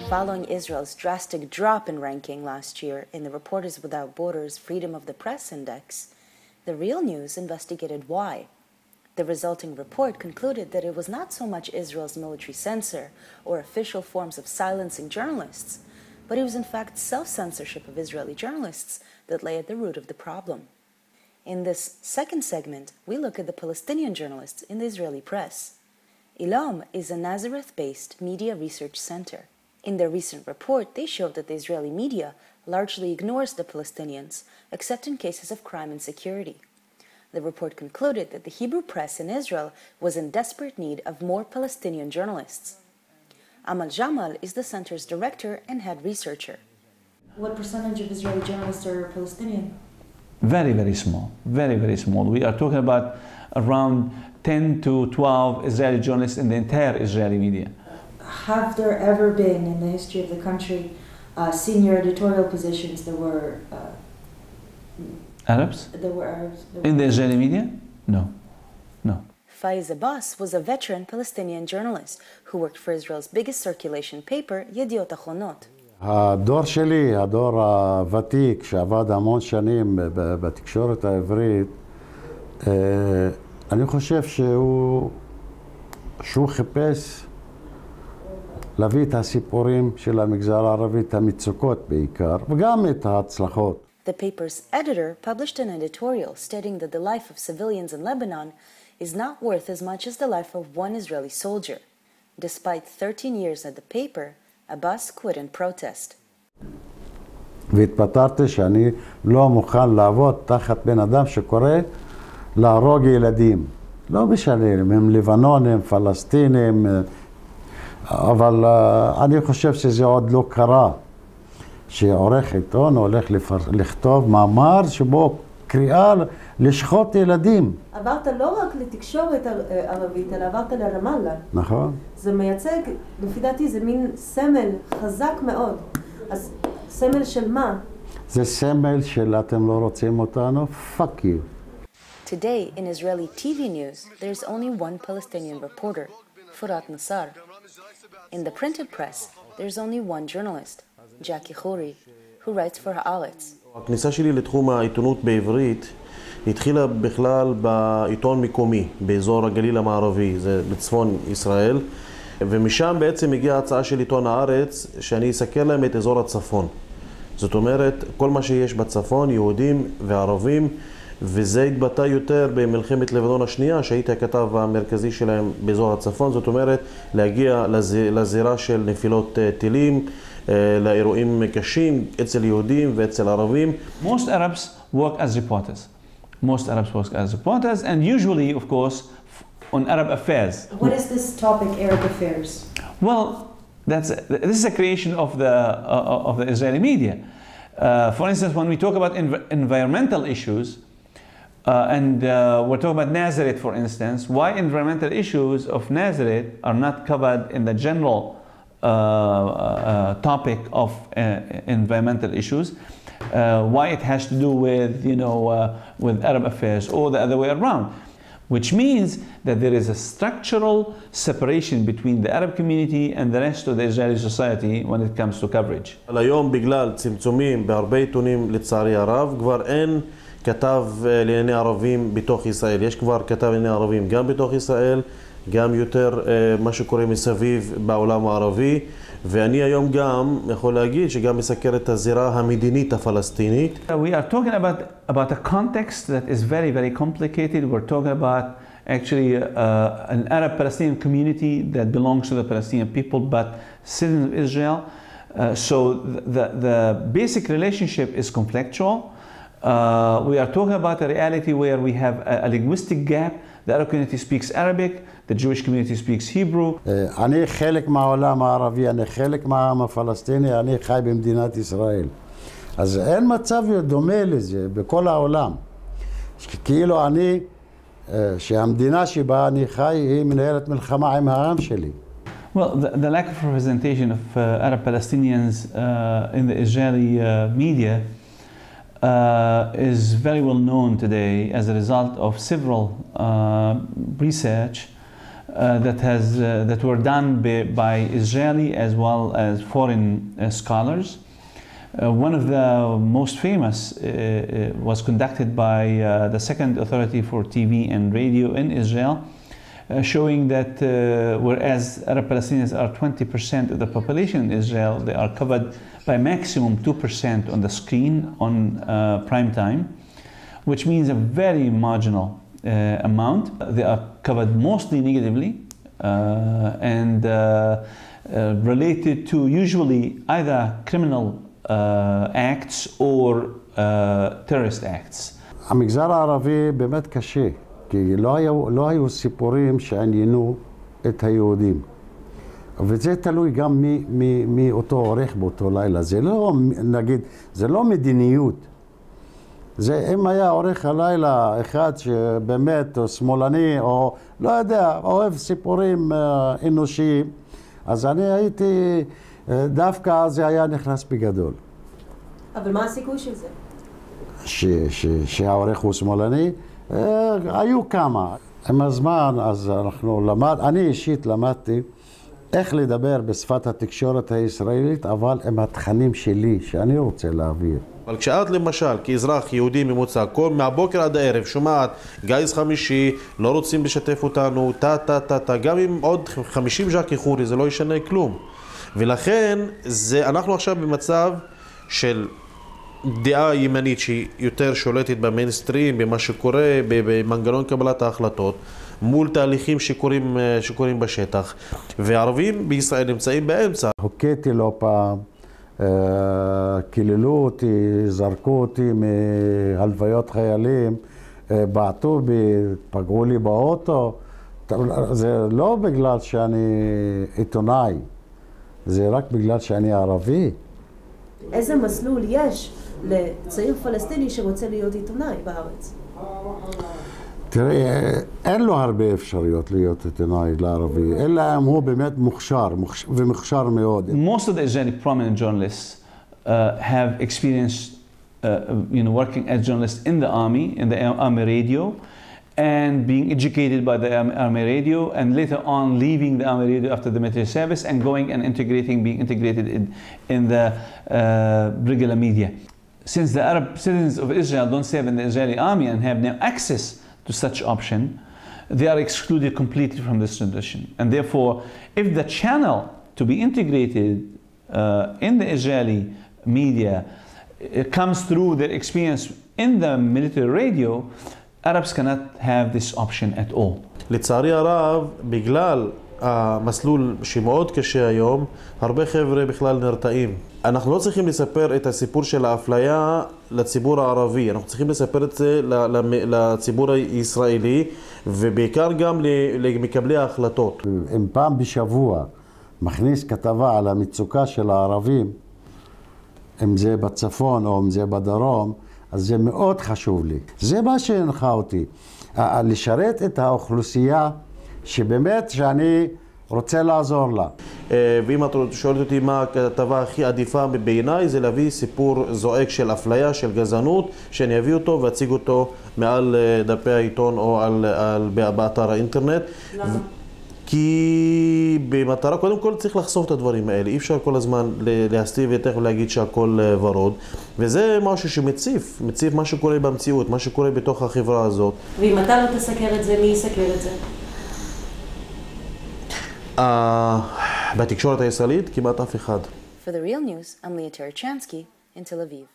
Following Israel's drastic drop in ranking last year in the Reporters Without Borders Freedom of the Press Index, the Real News investigated why. The resulting report concluded that it was not so much Israel's military censor or official forms of silencing journalists, but it was in fact self-censorship of Israeli journalists that lay at the root of the problem. In this second segment, we look at the Palestinian journalists in the Israeli press. Ilom is a Nazareth-based media research center. In their recent report, they showed that the Israeli media largely ignores the Palestinians, except in cases of crime and security. The report concluded that the Hebrew press in Israel was in desperate need of more Palestinian journalists. Amal Jamal is the center's director and head researcher. What percentage of Israeli journalists are Palestinian? Very, very small. Very, very small. We are talking about around 10 to 12 Israeli journalists in the entire Israeli media. Have there ever been in the history of the country senior editorial positions that were Arabs? There were Arabs. In the Israeli media? No. No. Faiz Abbas was a veteran Palestinian journalist who worked for Israel's biggest circulation paper, Yediot Achronot. הדור שלי, הדור הוותיק שעבד המון שנים בתקשורת העברית, אני חושב שהוא חיפש להביא את הסיפורים של המגזר הערבי, את המצוקות בעיקר, וגם את ההצלחות. The paper's editor published an editorial stating that the life of civilians in Lebanon is not worth as much as the life of one Israeli soldier. Despite 13 years at the paper, Abbas quit in protest. והתפטרתי שאני לא מוכן לעבוד תחת בן אדם שקורא להרוג ילדים. לא משנה, הם לבנונים, פלסטינים, אבל אני חושב שזה עוד לא קרה. שעורך עיתון הולך לכתוב מאמר שבו קריאה לשחוט ילדים. עברת לא רק לתקשורת ערבית, אלא עברת לרמאללה. נכון. זה מייצג, לפי דעתי, זה מין סמל חזק מאוד. אז סמל של מה? זה סמל של אתם לא רוצים אותנו? Fuck you. Today, in Israeli TV news, there's only one Palestinian reporter, Furat Nassar. In the printed press, there's only one journalist, Jackie Khoury, who writes for Haaretz. הכניסה שלי לתחום העיתונות בעברית התחילה בכלל בעיתון מקומי, באזור הגליל המערבי, זה בצפון ישראל, ומשם בעצם הגיעה הצעה של עיתון הארץ שאני אסקר להם את אזור הצפון. זאת אומרת, כל מה שיש בצפון, יהודים וערבים, וזה התבטא יותר במלחמת לבנון השנייה, שהייתי הכתב המרכזי שלהם באזור הצפון, זאת אומרת, להגיע לזירה של נפילות טילים, לאירועים קשים אצל יהודים ואצל ערבים. Most Arabs work as reporters. Most Arabs work as reporters, and usually, of course, on Arab affairs. What is this topic, Arab affairs? Well, this is a creation of the Israeli media. For instance, when we talk about environmental issues, and we're talking about Nazareth, for instance, why environmental issues of Nazareth are not covered in the general topic of environmental issues, why it has to do with, with Arab affairs or the other way around, which means that there is a structural separation between the Arab community and the rest of the Israeli society when it comes to coverage. היום בגלל צמצומים בהרבה עיתונים לצערי הרב, כבר אין כתב לענייני ערבים בתוך ישראל. יש כבר כתב לענייני ערבים גם בתוך ישראל, גם יותר מה שקורה מסביב בעולם הערבי, ואני היום גם יכול להגיד שגם מסקר את הזירה המדינית הפלסטינית. We are talking about a context that is very, very complicated. We're talking about actually an Arab Palestinian community that belongs to the Palestinian people but citizens of Israel. So the basic relationship is conflictual. We are talking about a reality where we have a linguistic gap. The Arab community speaks Arabic, the Jewish community speaks Hebrew. אני חלק מהעולם הערבי, אני חלק מהעם הפלסטיני, אני חי במדינת ישראל. אז אין מצב דומה לזה בכל העולם. כאילו אני, שהמדינה שבה אני חי היא מנהלת מלחמה עם העם שלי. Well, the lack of representation of Arab Palestinians in the Israeli media is very well known today as a result of several research that were done by Israeli as well as foreign scholars. One of the most famous was conducted by the Second Authority for TV and Radio in Israel, showing that whereas Arab Palestinians are 20% of the population in Israel, they are covered by maximum 2% on the screen on prime time, which means a very marginal amount. They are covered mostly negatively and related to usually either criminal acts or terrorist acts. המגזר הערבי באמת קשה, כי לא היו סיפורים שעניינו את היהודים. וזה תלוי גם מי אותו עורך באותו לילה. זה לא, נגיד, זה לא מדיניות. זה אם היה עורך הלילה אחד שבאמת שמאלני או לא יודע, אוהב סיפורים אנושיים, אז אני הייתי, דווקא זה היה נכנס בגדול. אבל מה הסיכוי של זה? שהעורך הוא שמאלני? היו כמה. עם הזמן, אז אני אישית למדתי איך לדבר בשפת התקשורת הישראלית, אבל עם התכנים שלי, שאני רוצה להעביר. אבל כשאת למשל, כאזרח יהודי ממוצע, כל מהבוקר עד הערב שומעת גיס חמישי, לא רוצים לשתף אותנו, גם עם עוד 50 ז'ק איחורי, זה לא ישנה כלום. ולכן, אנחנו עכשיו במצב של דעה ימנית שהיא יותר שולטת במיינסטרים, במה שקורה, במנגנון קבלת ההחלטות, מול תהליכים שקורים בשטח. והערבים בישראל נמצאים באמצע. הוקעתי לא פעם, קיללו אותי, זרקו אותי מהלוויות חיילים, בעטו בי, פגעו לי באוטו. זה לא בגלל שאני עיתונאי, זה רק בגלל שאני ערבי. איזה מסלול יש לצעיר פלסטיני שרוצה להיות עיתונאי בארץ? תראי, אין לו הרבה אפשרויות להיות עיתונאי לערבי, אלא אם הוא באמת מוכשר, ומוכשר מאוד. Most of the Israeli prominent journalists have experienced working as journalists in the army radio, and being educated by the army radio, and later on leaving the army radio after the military service and going and being integrated in the regular media. Since the Arab citizens of Israel don't serve in the Israeli army and have no access to such option, they are excluded completely from this tradition. And therefore, if the channel to be integrated in the Israeli media comes through their experience in the military radio, Arabs cannot have this option at all. לצערי הרב, בגלל המסלול שמאוד קשה היום, הרבה חבר'ה בכלל נרתעים. אנחנו לא צריכים לספר את הסיפור של האפליה לציבור הערבי, אנחנו צריכים לספר את זה לציבור הישראלי, ובעיקר גם למקבלי ההחלטות. אם פעם בשבוע מכניס כתבה על המצוקה של הערבים, אם זה בצפון או אם זה בדרום, אז זה מאוד חשוב לי. זה מה שהנחה אותי, לשרת את האוכלוסייה שבאמת שאני רוצה לעזור לה. ואם את שואלת אותי מה הכתבה הכי עדיפה בעיניי, זה להביא סיפור זועק של אפליה, של גזענות, שאני אביא אותו ואציג אותו מעל דפי העיתון או באתר האינטרנט. למה? כי במטרה, קודם כל צריך לחשוף את הדברים האלה, אי אפשר כל הזמן להסתיר ותכף להגיד שהכל ורוד, וזה משהו שמציף מה שקורה במציאות, מה שקורה בתוך החברה הזאת. ואם אתה לא תסקר את זה, מי יסקר את זה? בתקשורת הישראלית כמעט אף אחד. For the Real News, I'm Leah Tarachansky in Tel Aviv.